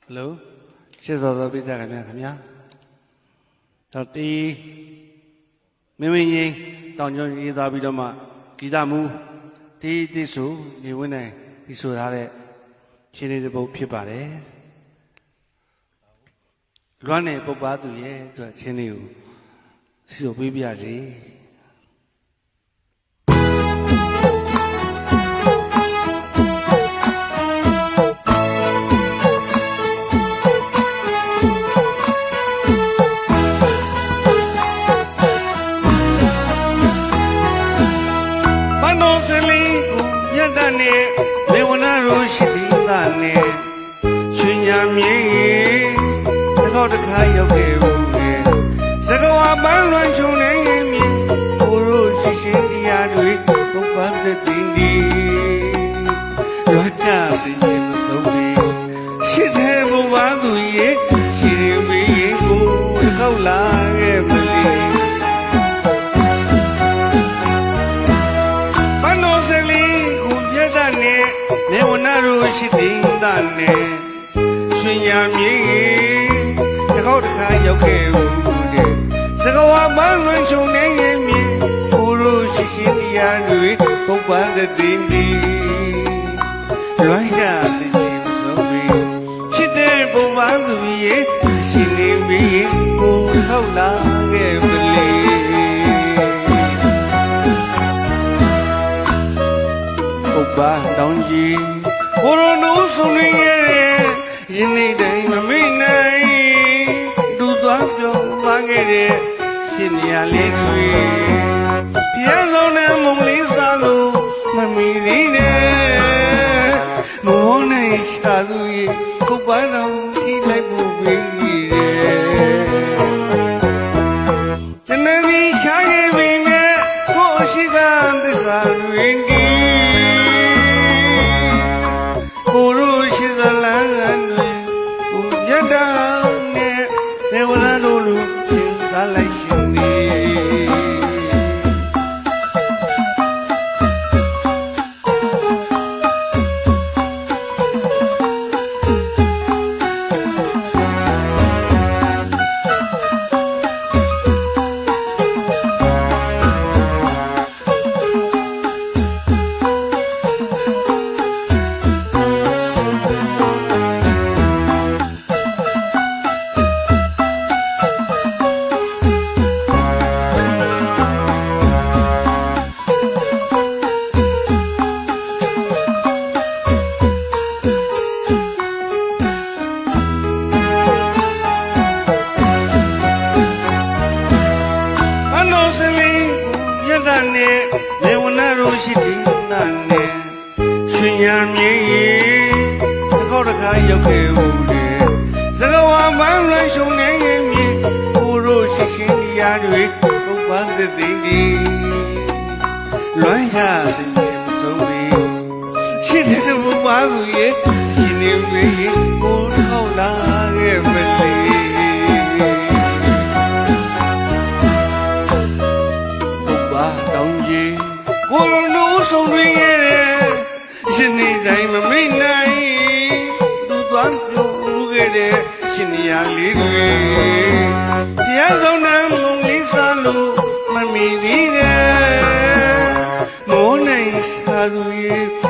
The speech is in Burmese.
Hello, she's the bit that I'm here. Tati Mimi, Donjon Idabidoma, Gidamu, Tisu, you win a Isurare, she needed both Pipare. Run a Bobatu, ye, to a chenu. So, Bibiazi. မေဝနာရိုးရှိသည်သာနဲ့ရွှေညာမြေတစ်ခေါက်တစ်ခါရောက်ခဲ့ဘူးလေစကဝါပန်းလွန်ချုံနေမြေကိုရိုးရှိရှင်တရားတွေပုပ္ပတဲ့တင်ဒီရွာတာတင်မဆုံးလေရှိတဲ့ဘုရားသူရဲ့ရှိရင်ဝေးကိုတစ်ခေါက်လာခဲ့မလေးနေဝနာရိုးရှိသည်သာနဲ့ရွှေညာမြေတစ်ခေါက်တစ်ခါရောက်ခဲ့ဘူးတဲ့စကဝါမလွန်ချုံနေရင်မြေကိုရိုးရှိရှင်တရားတွေပုပ္ပန်တဲ့တင်ဒီလွိုင်းရတဲ့ရှင်ဆုံးပြီးချစ်တဲ့ဘုရားသူရဲ့ရှင်နေပြီးကိုထောက်လာခဲ့မလေးဘာတောင်းကြီးကိုရိုနိုးဆုံးနေရဲ့ယနေ့တိုင်းမမိနိုင်ဒူသွားပြောမှခဲ့တဲ့ရှင်နေရာလေးတွေပြန်ဆုံးတဲ့မုံလေးစားလို့မမီသေးနဲ့မဝနိုင်ရှာသူရဲ့ကိုပန်းတော်ထိလိုက်ဖို့ပြီးတနည်းပြီးရှားခဲ့ပြီနဲ့ကိုရှိကသစ္စာတွင်ကိုရိုးရှိသလားနဲ့ကိုမြတ်တာနဲ့နေဝလာတို့လူရှင်သာလိုက်ရှင်နေနဲ့မေဝနာရိုးရှိသည်သာနဲ့ရွှေညာမြေတစ်ခေါက်တစ်ခါရောက်ခဲ့ဘူးလေစကဝါမန်းလွန်ရှုံနေရင်မြေကိုရိုးရှိရှင်တရားတွေပုပ္ပန်တဲ့တင်ဒီလွန်ရတဲ့မြေမဆုံးပြီးရှိတဲ့ဘုရားသူရဲ့ရှင်နေပြီးကိုထောက်လာခဲ့မလေးကိုရိုနိုးဆုံးတွင်ရဲ့ရှင်နေတိုင်းမမိနိုင်သူသွားပြောခဲ့တဲ့ရှင်နေရာလေးတွေတရားဆုံးတဲ့မုံလေးစားလို့မမီသေးတဲ့မိုးနိုင်ရှာသူရဲ့